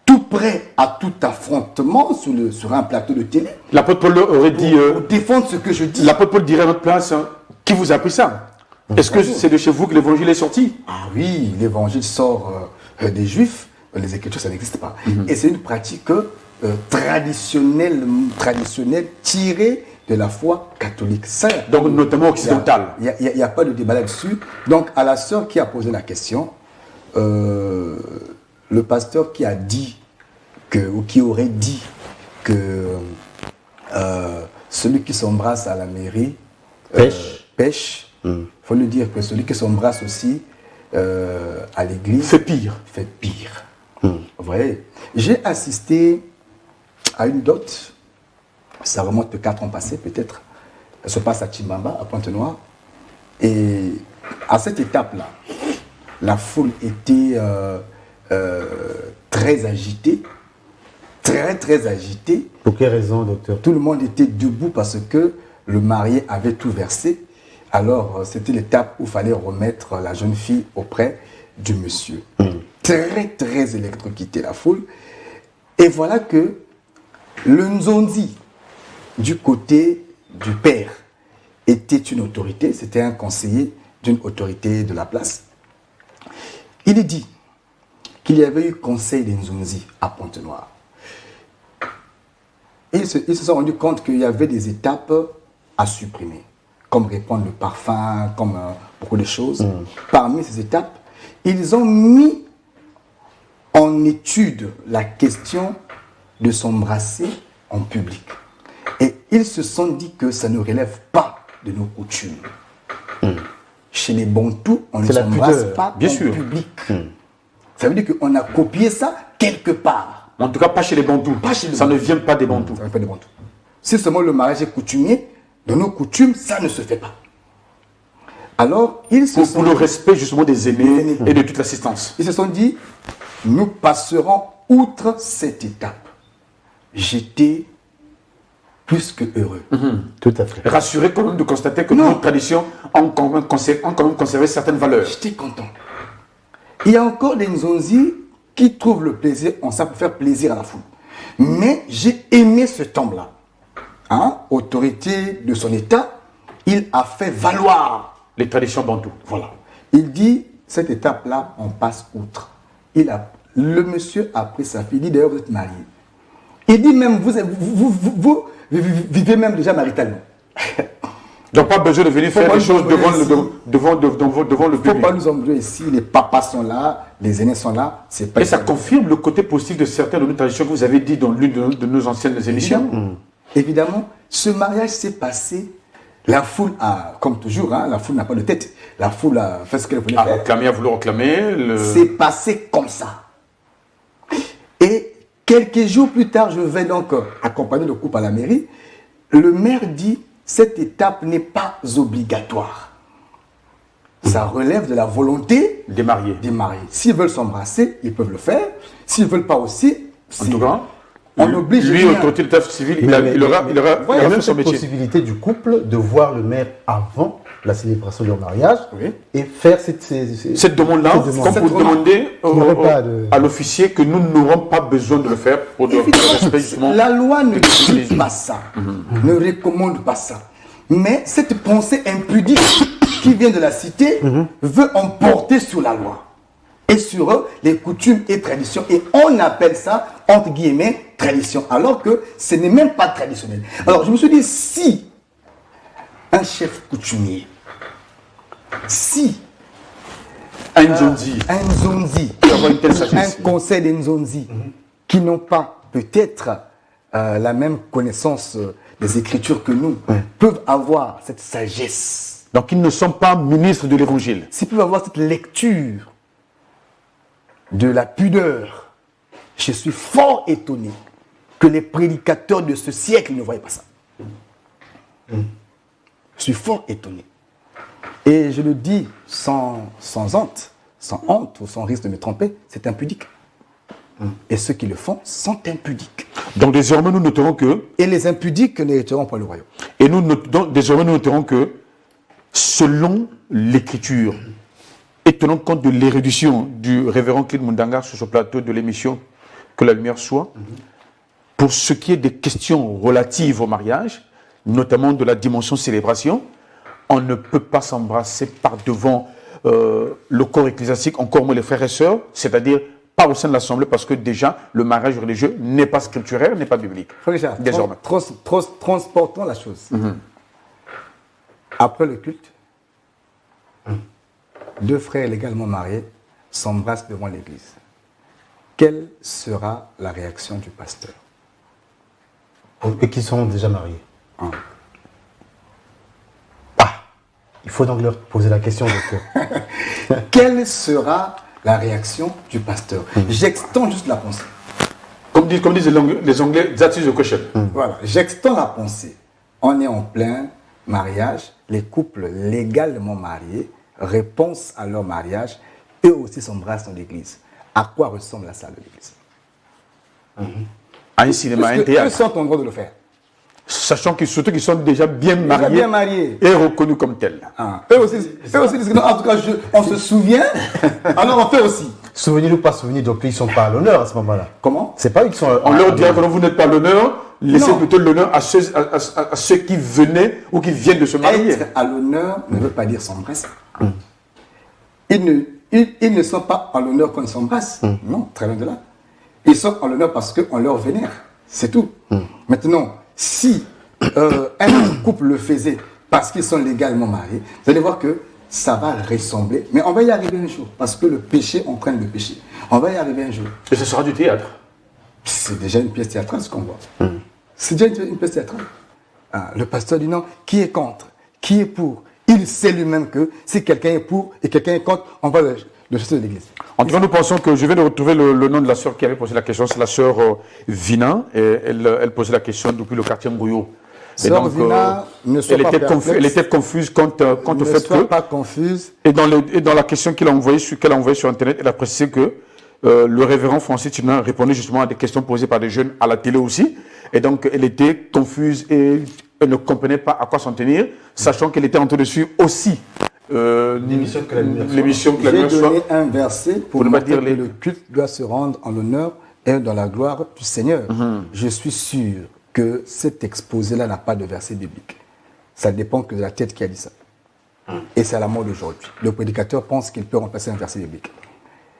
tout prêt à tout affrontement sur un plateau de télé. L'apôtre Paul aurait dit, Pour défendre ce que je dis. l'apôtre Paul dirait à notre place, hein, qui vous a appris ça? Est-ce que c'est de chez vous que l'Évangile est sorti? Ah oui, l'évangile sort des Juifs, les Écritures, ça n'existe pas. Et c'est une pratique traditionnelle tirée de la foi catholique. Ça, Donc, notamment occidentale. Il n'y a pas de débat là-dessus. Donc, à la sœur qui a posé la question, le pasteur qui a dit, ou qui aurait dit que celui qui s'embrasse à la mairie pêche. Il faut nous dire que celui qui s'embrasse aussi à l'église Fait pire. fait pire. Vous voyez, j'ai assisté à une dot, ça remonte de 4 ans passés peut-être, ça se passe à Chimbamba, à Pointe-Noire, et à cette étape-là, la foule était très agitée, très agitée. Pour quelle raison, docteur? Tout le monde était debout parce que le marié avait tout versé. Alors, c'était l'étape où il fallait remettre la jeune fille auprès du monsieur. Très électrocuté la foule. Et voilà que le Nzonzi, du côté du père, était une autorité, c'était un conseiller d'une autorité de la place. Il dit qu'il y avait eu conseil des Nzonzi à Pointe-Noire. Et ils se sont rendus compte qu'il y avait des étapes à supprimer, comme répandre le parfum, comme beaucoup de choses. Parmi ces étapes, ils ont mis en étude la question de s'embrasser en public. Et ils se sont dit que ça ne relève pas de nos coutumes. Chez les Bantous, on ne s'embrasse pas bien en sûr. public. Ça veut dire qu'on a copié ça quelque part. En tout cas, pas chez les Bantous. Pas chez les Ça ne Bantous. vient pas des Bantous. Ça ne fait pas des Bantous. Si seulement le mariage est coutumier, dans nos coutumes, ça ne se fait pas. Alors, ils se Pour le respect justement des aînés et de toute l'assistance. Ils se sont dit, nous passerons outre cette étape. J'étais plus que heureux. Tout à fait. Rassuré quand même de constater que Non. nos traditions ont quand même conservé certaines valeurs. J'étais content. Il y a encore des Nzonzi qui trouvent le plaisir en ça pour faire plaisir à la foule. Mais j'ai aimé ce temps-là. Hein? Autorité de son état, il a fait valoir. Les traditions bantoues. Voilà. Il dit, cette étape-là, on passe outre. Le monsieur a pris sa fille, il dit d'ailleurs vous êtes marié. Il dit même, vous vivez même déjà maritalement. Donc pas besoin de venir Faut faire pas les choses nous devant embrouiller le Il ne faut pas public. nous embrouiller ici, les papas sont là, les aînés sont là. C'est pas Et ça confirme le côté positif de certaines de nos traditions que vous avez dit dans l'une de nos anciennes émissions. Évidemment, ce mariage s'est passé. La foule a, comme toujours, hein, la foule n'a pas de tête. La foule a fait ce qu'elle voulait À faire. réclamer, à vouloir réclamer. C'est passé comme ça. Et quelques jours plus tard, je vais donc accompagner le couple à la mairie. Le maire dit, cette étape n'est pas obligatoire. Ça relève de la volonté Des mariés. des mariés. S'ils veulent s'embrasser, ils peuvent le faire. S'ils ne veulent pas aussi, En tout cas, on oblige lui, rien. autorité d'état civil, il aura il y a même son cette métier. possibilité du couple de voir le maire avant la célébration du mariage Oui. et faire cette demande-là, cette demande. comme vous demandez Il n'y aurait pas de- à l'officier que nous n'aurons pas besoin de le faire pour le respect justement. La loi ne Église. dit pas ça, ne recommande pas ça. Mais cette pensée impudique qui vient de la cité veut emporter sur la loi et sur eux les coutumes et traditions. Et on appelle ça, entre guillemets, tradition, alors que ce n'est même pas traditionnel. Alors je me suis dit, si un chef coutumier, si Un Nzonzi. un Nzonzi, Avoir une telle sagesse. un conseil des Nzonzi qui n'ont pas peut-être la même connaissance des Écritures que nous, peuvent avoir cette sagesse, Donc ils ne sont pas ministres de l'évangile. s'ils peuvent avoir cette lecture de la pudeur, je suis fort étonné que les prédicateurs de ce siècle ne voient pas ça. Je suis fort étonné. Et je le dis sans honte ou sans risque de me tromper, c'est impudique. Et ceux qui le font sont impudiques. Donc désormais nous noterons que, Et les impudiques n'hériteront pas le royaume. désormais nous noterons que, selon l'écriture, et tenant compte de l'érudition du révérend Claude Mundanga sur ce plateau de l'émission Que la lumière soit, pour ce qui est des questions relatives au mariage, notamment de la dimension célébration, on ne peut pas s'embrasser par devant le corps ecclésiastique, encore moins les frères et sœurs, c'est-à-dire pas au sein de l'Assemblée, parce que déjà, le mariage religieux n'est pas scripturaire, n'est pas biblique. Frère Richard, Désormais. transportons la chose. Après le culte, deux frères légalement mariés s'embrassent devant l'église. Quelle sera la réaction du pasteur? Et qui sont déjà mariés. Hein. Ah, faut donc leur poser la question, docteur. Quelle sera la réaction du pasteur? J'extends juste la pensée. Comme disent les Anglais, that is the question. Voilà, j'extends la pensée. On est en plein mariage, les couples légalement mariés, réponse à leur mariage, eux aussi s'embrassent dans l'église. À quoi ressemble la salle de l'église? À un cinéma, à un Eux théâtre. sont en droit de le faire. Sachant que surtout qu'ils sont déjà bien mariés, bien mariés. et reconnus comme tels. Ah. Eux aussi disent que non, en tout cas, on se souvient, alors on fait aussi. Souvenir ou pas souvenir, donc ils ne sont pas à l'honneur à ce moment-là. Comment? C'est pas eux qui sont On leur dira que non, vous n'êtes pas l'honneur, laissez Non. plutôt l'honneur à ceux qui venaient ou qui viennent de se marier. Être à l'honneur ne veut pas dire s'embrasser. Ils ne sont pas à l'honneur quand ils s'embrassent. Non, très loin de là. Ils sont à l'honneur parce qu'on leur vénère. C'est tout. Maintenant, si un couple le faisait parce qu'ils sont légalement mariés, vous allez voir que ça va ressembler. Mais on va y arriver un jour. Parce que le péché entraîne le péché. On va y arriver un jour. Et ce sera du théâtre. C'est déjà une pièce théâtrale ce qu'on voit. C'est déjà une pièce théâtrale. Ah, le pasteur dit non, qui est contre? Qui est pour? Il sait lui-même que si quelqu'un est pour et quelqu'un est contre, on va le chasser de l'église. En tout cas, nous pensons que je viens de retrouver le nom de la sœur qui avait posé la question. C'est la sœur Vina. Et elle posait la question depuis le quartier Mbouyo. Et Sœur donc, Vina, ne sois pas perplexe. elle était confuse quant au Ne fait sois que... pas confuse. Et dans la question qu'elle a envoyée sur Internet, elle a précisé que le révérend Francis Tuna répondait justement à des questions posées par des jeunes à la télé aussi. Et donc, elle était confuse et elle ne comprenait pas à quoi s'en tenir, sachant qu'elle était en train de suivre aussi l'émission que la J'ai lumière soit. donné un verset pour ne pas montrer dire que le culte doit se rendre en l'honneur et dans la gloire du Seigneur. Je suis sûr que cet exposé-là n'a pas de verset biblique. Ça dépend que de la tête qui a dit ça. Et c'est à la mode aujourd'hui. Le prédicateur pense qu'il peut remplacer un verset biblique.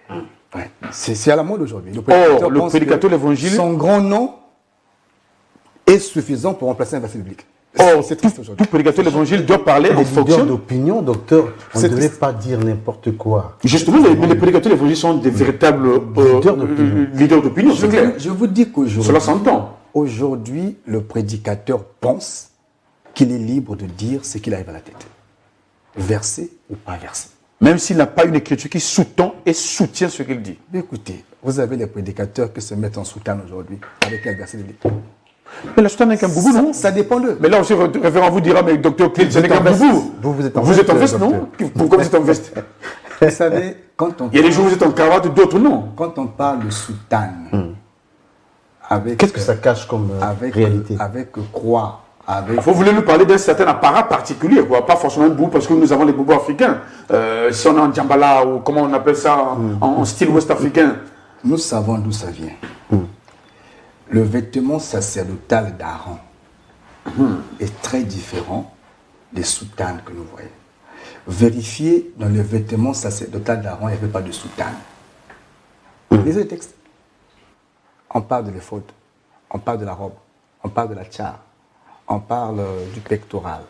Ouais. C'est à la mode aujourd'hui. Le prédicateur de l'évangile. Son grand nom est suffisant pour remplacer un verset biblique. Or, c'est triste aujourd'hui. tout prédicateur de l'évangile doit parler en Les leaders fonction. d'opinion, docteur, on ne C'est devait triste. pas dire n'importe quoi. Justement, les prédicateurs de l'évangile sont des véritables leaders d'opinion, c'est clair. Je vous dis qu'aujourd'hui, Cela s'entend. aujourd'hui, le prédicateur pense qu'il est libre de dire ce qu'il arrive à la tête. Versé ou pas versé. Même s'il n'a pas une écriture qui sous-tend et soutient ce qu'il dit. Mais écoutez, vous avez les prédicateurs qui se mettent en soutane aujourd'hui avec un verset biblique. Mais la soutane n'est qu'un boubou, non? Ça dépend d'eux. Mais là aussi, le révérend vous dira, mais docteur Clint, ce n'est êtes en qu'un veste. boubou. Vous êtes en Vous êtes en veste, veste, non? docteur. Pourquoi vous êtes en veste? Vous savez, quand on Il y a des jours où vous êtes en cravate, d'autres non. quand on parle de soutane, avec, Qu'est-ce que ça cache comme réalité? avec croix, avec Vous voulez nous parler d'un certain apparat particulier, quoi. Pas forcément un boubou, parce que nous avons les boubous africains. Si on est en djambala, ou comment on appelle ça, en style ouest-africain. nous savons d'où ça vient. Le vêtement sacerdotal d'Aaron est très différent des soutanes que nous voyons. Vérifiez dans le vêtement sacerdotal d'Aaron, il n'y avait pas de soutane. Lisez le texte. On parle de l'éphod, on parle de la robe, on parle de la tchar, on parle du pectoral,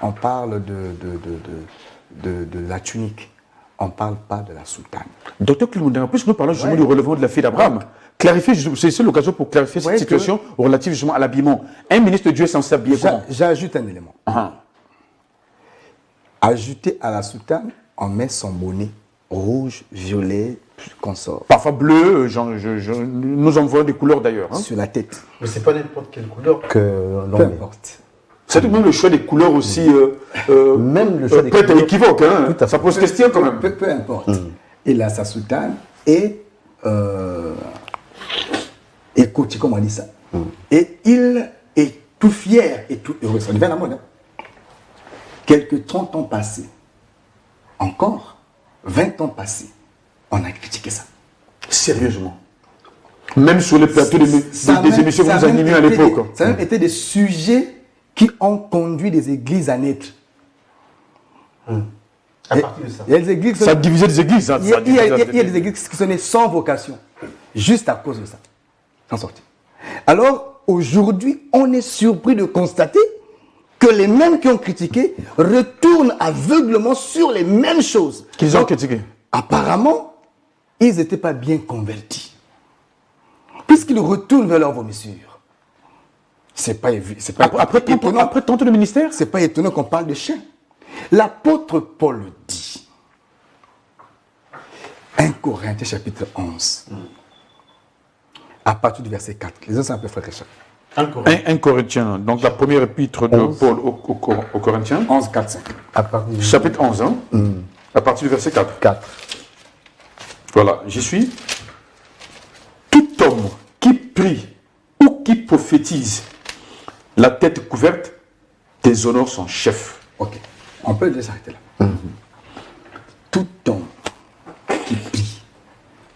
on parle de la tunique, on ne parle pas de la soutane. Docteur Clément, puisque nous parlons justement du relèvement de la fille d'Abraham, c'est l'occasion pour clarifier cette situation relative justement à l'habillement. Un ministre de Dieu est censé s'habiller comment? J'ajoute un élément. Ajouté à la soutane, on met son bonnet rouge, violet, consort. Parfois bleu, nous en voyons des couleurs d'ailleurs. Hein. Sur la tête. Mais c'est pas n'importe quelle couleur que l'on Peu met. importe. C'est tout de même le choix des couleurs aussi. Même le choix des peut être couleurs. équivoque, hein. Tout à fait. Ça pose question quand même. Peu importe. Il a sa soutane et écoute, comment on dit ça. Et il est tout fier et tout heureux. Ça devient la mode. Hein. Quelques 30 ans passés, encore 20 ans passés, on a critiqué ça. Sérieusement. Même sur les plateaux des émissions que ça a vous même animiez à été l'époque. Ça a même été des sujets qui ont conduit les églises à naître. À partir de ça. Il y a des églises, Ça divisait des églises. il y a des églises qui sont nées sans vocation, juste à cause de ça, sans sortir. Alors, aujourd'hui, on est surpris de constater que les mêmes qui ont critiqué retournent aveuglement sur les mêmes choses. Qu'ils ont Donc, critiqué. Apparemment, ils n'étaient pas bien convertis. Puisqu'ils retournent vers leur vomissure. C'est pas Après tant de ministère, c'est pas étonnant qu'on parle de chiens. L'apôtre Paul dit, 1 Corinthiens chapitre 11, à partir du verset 4. Les uns un peu frère Richard. 1 Corinthiens, donc la première épître de Paul aux Corinthiens. 11, 4, 5. À partir du Chapitre 11, hein, à partir du verset 4. 4. Voilà, j'y suis. Tout homme qui prie ou qui prophétise, la tête couverte, déshonore son chef. Ok, on peut déjà s'arrêter là. Tout homme qui prie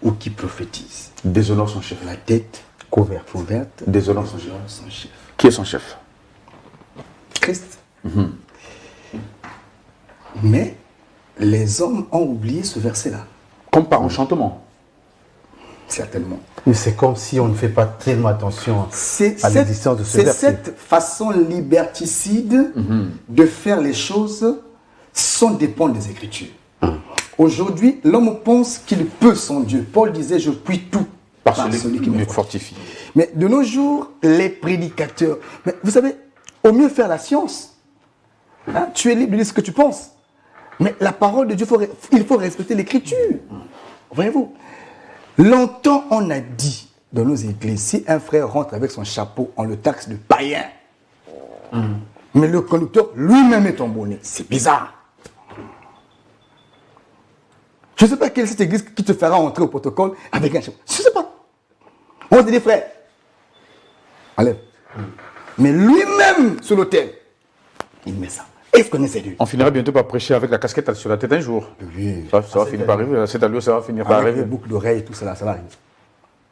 ou qui prophétise, Déshonore son chef. la tête Couverte. couverte, Déshonore son chef. déshonore son chef. Qui est son chef? Christ. Mais les hommes ont oublié ce verset-là, Comme par enchantement. certainement. Mais c'est comme si on ne fait pas tellement attention C'est à l'existence de ce verset. cette façon liberticide de faire les choses sans dépendre des Écritures. Aujourd'hui, l'homme pense qu'il peut son Dieu. Paul disait, je puis tout Par par celui celui qui qui me me fortifie. fortifie. Mais de nos jours, les prédicateurs, mais vous savez, au mieux faire la science. Hein, tu es libre de dire ce que tu penses. Mais la parole de Dieu, il faut respecter l'écriture. Voyez-vous, longtemps on a dit dans nos églises, si un frère rentre avec son chapeau, on le taxe de païen. Mais le conducteur lui-même est en bonnet. C'est bizarre. Je ne sais pas quelle est cette église qui te fera entrer au protocole avec un chapeau. Je ne sais pas. On te dit, frère, enlève. Mais lui-même, sur l'autel, il met ça. Est-ce qu'on essaie de lui? On finira bientôt par prêcher avec la casquette sur la tête un jour. Oui. Ça va finir par arriver. Cette allure, ça va finir par Avec arriver. les boucles d'oreilles et tout cela, ça va arriver.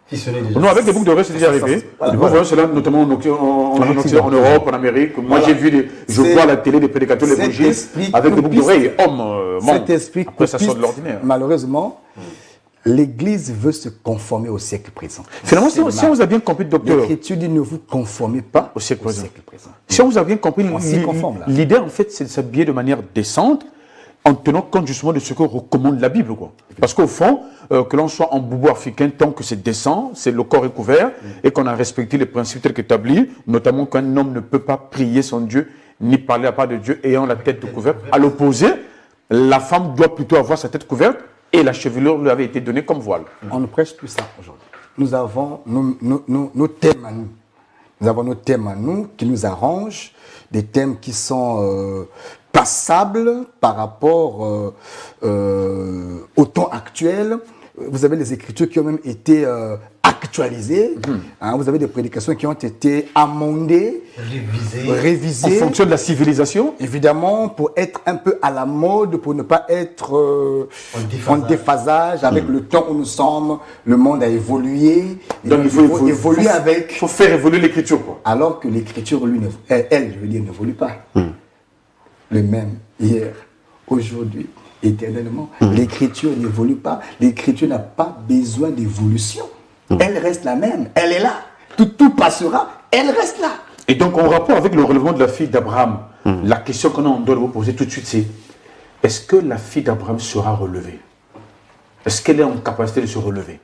Si ce n'est déjà. Non, avec des boucles d'oreilles, c'est déjà arrivé. Nous voyons cela notamment en Occident, en Europe, en Amérique. Moi, j'ai vu, je vois à la télé des prédicateurs, les cet évangélistes, esprit avec des boucles coupiste. d'oreilles. Homme, Cet esprit après, ça sort de coupiste, l'ordinaire. malheureusement, l'Église veut se conformer au siècle présent. Finalement, C'est si on vous a bien compris, docteur, L'Écriture dit ne vous conformez pas Au siècle présent. présent. si on vous a bien compris, On s'y conforme, là. l'idée, en fait, c'est de s'habiller de manière décente, en tenant compte justement de ce que recommande la Bible, quoi. Parce qu'au fond, que l'on soit en boubou africain, tant que c'est décent, c'est le corps est couvert, et qu'on a respecté les principes tels qu'établis, notamment qu'un homme ne peut pas prier son Dieu, ni parler à part de Dieu, ayant la tête couverte. À l'opposé, la femme doit plutôt avoir sa tête couverte, et la chevelure lui avait été donnée comme voile. On ne prêche plus ça aujourd'hui. Nous avons nos thèmes à nous. Nous avons nos thèmes à nous qui nous arrangent, des thèmes qui sont passables par rapport au temps actuel. Vous avez les écritures qui ont même été actualisées. Hein, vous avez des prédications qui ont été amendées, En révisées. fonction de la civilisation, Évidemment, pour être un peu à la mode, pour ne pas être en déphasage avec le temps où nous sommes, le monde a évolué. Et donc il faut évoluer avec. il faut faire évoluer l'écriture, quoi. Alors que l'écriture, lui, elle, je veux dire, n'évolue pas. Le même, hier, aujourd'hui, éternellement. L'écriture n'évolue pas. L'écriture n'a pas besoin d'évolution. Elle reste la même. Elle est là. Tout passera. Elle reste là. Et donc, en rapport avec le relèvement de la fille d'Abraham, la question qu'on doit vous poser tout de suite, c'est est-ce que la fille d'Abraham sera relevée? Est-ce qu'elle est en capacité de se relever?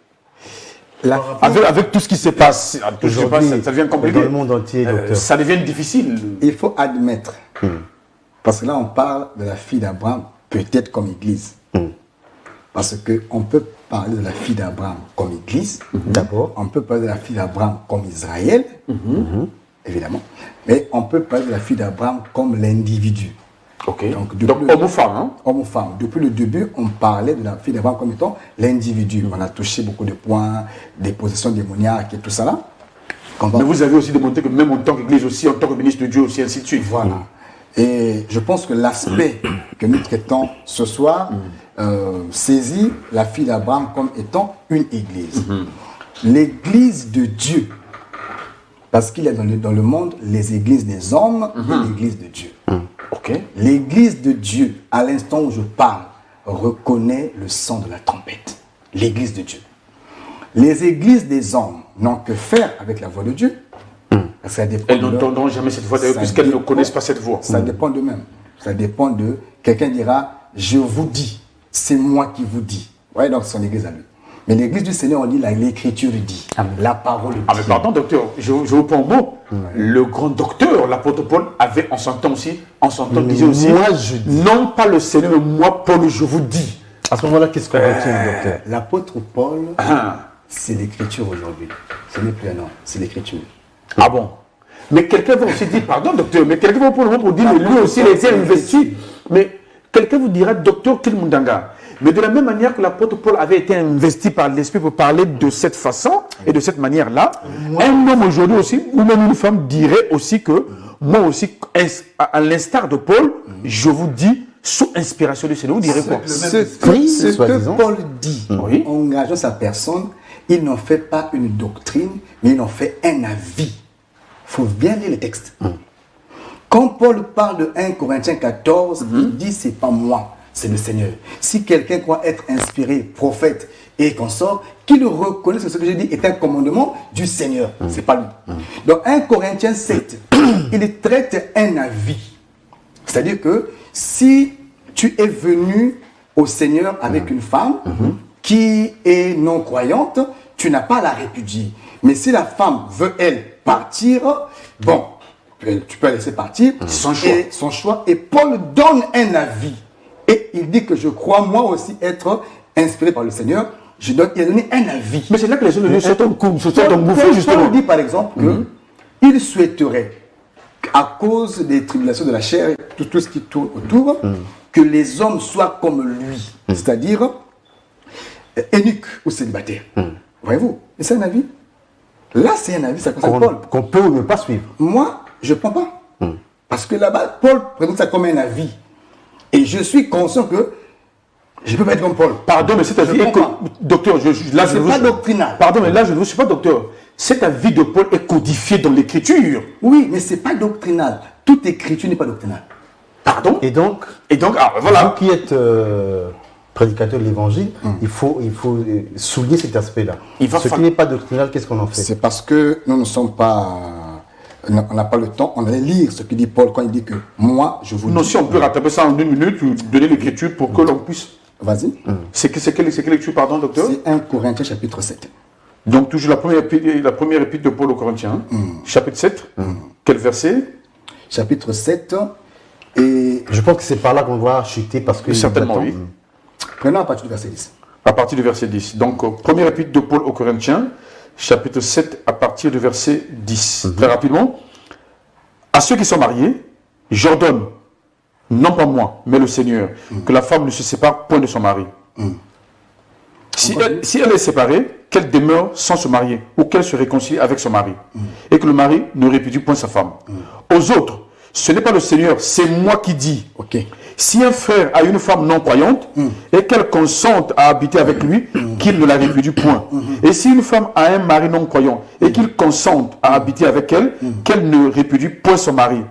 Avec tout ce qui se passe, Aujourd'hui, ça devient compliqué. dans le monde entier, docteur. Ça devient difficile. Il faut admettre, parce que là on parle de la fille d'Abraham, peut-être comme église. Parce qu'on peut parler de la fille d'Abraham comme église, D'abord. on peut parler de la fille d'Abraham comme Israël, évidemment, mais on peut parler de la fille d'Abraham comme l'individu. Ok. Donc, Donc, homme ou femme, hein? Homme ou femme. Depuis le début, on parlait de la fille d'Abraham comme étant l'individu. On a touché beaucoup de points, des possessions démoniaques et tout ça là. Mais vous avez aussi démontré que même en tant qu'église aussi, en tant que ministre de Dieu aussi, ainsi de suite. Voilà. Et je pense que l'aspect que nous traitons ce soir saisit la fille d'Abraham comme étant une église. L'église de Dieu. Parce qu'il y a dans le monde les églises des hommes et l'église de Dieu. Ok. L'église de Dieu, à l'instant où je parle, reconnaît le son de la trompette. L'église de Dieu. Les églises des hommes n'ont que faire avec la voix de Dieu. Ça dépend Elles de leur- n'entendront jamais cette voix d'ailleurs, Ça puisqu'elles ne dépend- connaissent pas cette voix. Ça dépend d'eux-mêmes. Ça dépend de... Quelqu'un dira, je vous dis, c'est moi qui vous dis. Ouais, donc c'est son église à lui. Mais l'église du Seigneur, on dit, l'écriture dit. La parole dit. Ah, mais pardon, docteur, je vous prends au mot. le grand docteur, l'apôtre Paul, avait en son temps disait aussi, moi, je dis. non pas le Seigneur, mais moi, Paul, je vous dis. À ce moment-là, qu'est-ce qu'on retient, docteur? L'apôtre Paul, c'est l'écriture aujourd'hui. Ce n'est plus un homme, c'est l'écriture. Ah bon? Mais quelqu'un va aussi dire, pardon docteur, mais quelqu'un va pour dire, mais lui aussi il a été investi. Mais quelqu'un vous dira, docteur Kilmundanga. Mais de la même manière que l'apôtre Paul avait été investi par l'Esprit pour parler de cette façon et de cette manière-là, un homme aujourd'hui aussi, ou même une femme dirait aussi que, moi aussi, à l'instar de Paul, je vous dis, sous inspiration du Seigneur, vous direz quoi? Ce que Paul dit, Oui. en engageant sa personne, il n'en fait pas une doctrine, mais il en fait un avis. Il faut bien lire les textes. Quand Paul parle de 1 Corinthiens 14, il dit c'est pas moi, c'est le Seigneur. Si quelqu'un croit être inspiré, prophète et consort, qu'il reconnaisse que ce que j'ai dit est un commandement du Seigneur. C'est pas lui. Dans 1 Corinthiens 7, il traite un avis. C'est-à-dire que si tu es venu au Seigneur avec une femme qui est non-croyante, tu n'as pas à la répudier. Mais si la femme veut, elle, partir, bon, tu peux la laisser partir. Son choix. Et son choix. Et Paul donne un avis. Et il dit que je crois moi aussi être inspiré par le Seigneur. Il a donné un avis. Mais c'est là que les gens de sortent en bouffée, Paul justement. dit par exemple qu'il souhaiterait, à cause des tribulations de la chair et tout ce qui tourne autour, que les hommes soient comme lui. C'est-à-dire eunuques ou célibataires. Voyez-vous? Et c'est un avis. Là, c'est un avis, ça concerne Paul. Qu'on peut ou ne pas suivre. Moi, je ne prends pas. Parce que là-bas, Paul présente ça comme un avis. Et je suis conscient que je ne peux pas être comme Paul. Pardon, mais cet avis est docteur, là, C'est pas doctrinal. Pardon, mais là, je ne suis pas docteur. Cet avis de Paul est codifié dans l'écriture. Oui, mais ce n'est pas doctrinal. Toute écriture n'est pas doctrinale. Pardon? Et donc, voilà. vous qui êtes prédicateur de l'évangile, il faut souligner cet aspect-là. Ce qui n'est pas doctrinal, qu'est-ce qu'on en fait? C'est parce que nous ne sommes pas... On n'a pas le temps, on allait lire ce que dit Paul quand il dit que moi, je vous dis... Non, si on peut rattraper ça en 1 minute, ou donner l'écriture pour que l'on puisse... Vas-y. C'est quelle lecture, pardon, docteur? C'est 1 Corinthiens chapitre 7. Donc, toujours la première épître de Paul aux Corinthiens, chapitre 7. Quel verset? Chapitre 7. Et Je pense que c'est par là qu'on va chuter parce que... Certainement, oui. prenons à partir du verset 10. À partir du verset 10. Donc, première épître de Paul aux Corinthiens, chapitre 7, à partir du verset 10. Très rapidement. À ceux qui sont mariés, j'ordonne, non pas moi, mais le Seigneur, que la femme ne se sépare point de son mari. Si elle est séparée, qu'elle demeure sans se marier, ou qu'elle se réconcilie avec son mari, et que le mari ne répudie point sa femme. Aux autres, ce n'est pas le Seigneur, c'est moi qui dis. Ok. Si un frère a une femme non croyante et qu'elle consente à habiter avec lui, qu'il ne la répudie point. Et si une femme a un mari non croyant et qu'il consente à habiter avec elle, qu'elle ne répudie point son mari.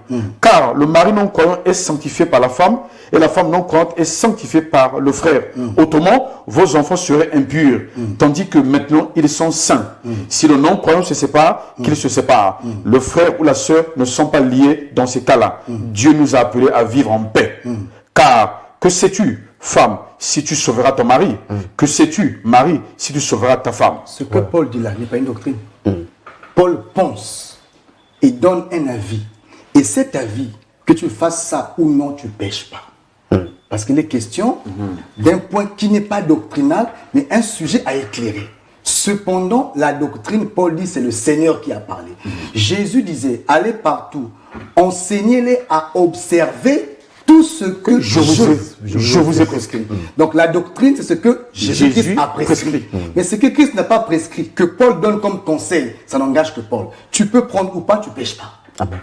Car le mari non croyant est sanctifié par la femme et la femme non croyante est sanctifiée par le frère. Autrement, vos enfants seraient impurs, tandis que maintenant ils sont saints. Si le non croyant se sépare, qu'il se sépare. Le frère ou la sœur ne sont pas liés dans ces cas-là. Dieu nous a appelés à vivre en paix. Car, que sais-tu, femme, si tu sauveras ton mari? Que sais-tu, mari, si tu sauveras ta femme? Ce que Paul dit là n'est pas une doctrine. Paul pense et donne un avis. Et cet avis, que tu fasses ça ou non, tu ne pêches pas. Parce qu'il est question d'un point qui n'est pas doctrinal, mais un sujet à éclairer. Cependant, la doctrine, Paul dit, c'est le Seigneur qui a parlé. Jésus disait, allez partout, enseignez-les à observer tout ce que je vous ai prescrit. Donc la doctrine, c'est ce que Jésus a prescrit. Mais ce que Christ n'a pas prescrit, que Paul donne comme conseil, ça n'engage que Paul. Tu peux prendre ou pas, tu ne pêches pas. Ah bon.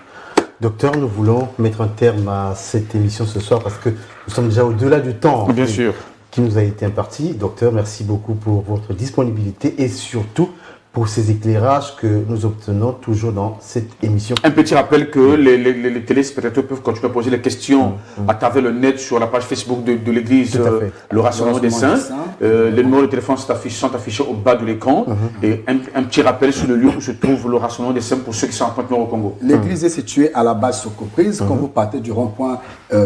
Docteur, nous voulons mettre un terme à cette émission ce soir parce que nous sommes déjà au-delà du temps Bien sûr. qui nous a été imparti. Docteur, merci beaucoup pour votre disponibilité et surtout pour ces éclairages que nous obtenons toujours dans cette émission. Un petit rappel que les téléspectateurs peuvent continuer à poser les questions à travers le net sur la page Facebook de l'église, le Rassemblement des Saints. Les numéros de téléphone sont affichés au bas de l'écran. Et un petit rappel sur le lieu où se trouve le Rassemblement des Saints pour ceux qui sont en Pointe-Noire au Congo. L'église est située à la base Socoprise. Quand vous partez du rond-point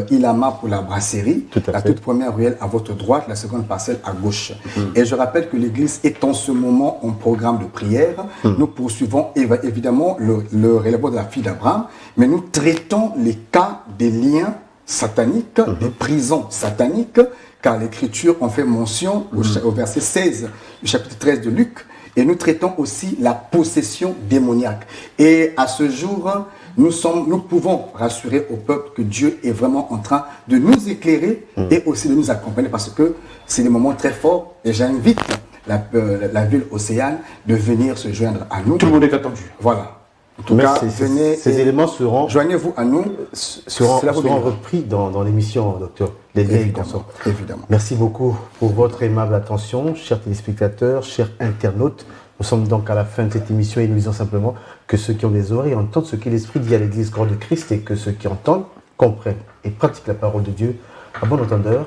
Ilama pour la brasserie, la toute première ruelle à votre droite, la seconde parcelle à gauche. Et je rappelle que l'église est en ce moment en programme de prière, nous poursuivons évidemment le relèvement de la fille d'Abraham, mais nous traitons les cas des liens sataniques, des prisons sataniques, car l'Écriture en fait mention au verset 16 du chapitre 13 de Luc, et nous traitons aussi la possession démoniaque. Et à ce jour, nous pouvons rassurer au peuple que Dieu est vraiment en train de nous éclairer et aussi de nous accompagner, parce que c'est des moments très forts, et j'invite la ville Océane de venir se joindre à nous. Tout le monde est attendu. Voilà. En tout cas, venez. Ces éléments seront joignez-vous à nous. seront repris dans l'émission, docteur. Les liens Évidemment, évidemment. Merci beaucoup pour votre aimable attention, chers téléspectateurs, chers internautes. Nous sommes donc à la fin de cette émission et nous disons simplement que ceux qui ont des oreilles entendent ce que l'Esprit dit à l'Église corps de Christ et que ceux qui entendent comprennent et pratiquent la parole de Dieu. À bon entendeur.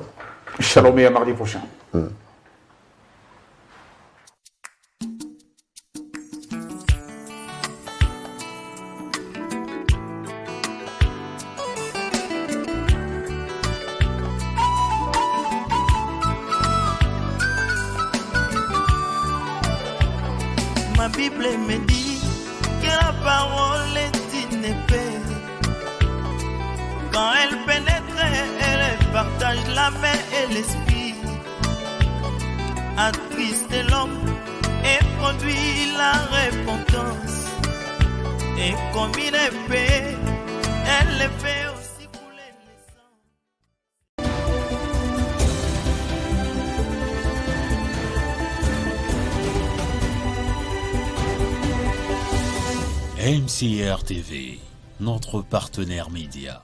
Shalom et à mardi prochain. Ma Bible me dit que la parole est une épée. Quand elle pénètre, elle partage l'âme et l'esprit. Attriste l'homme et produit la repentance. Et comme une épée, elle le fait aussi couler le sang. MCR TV, notre partenaire média.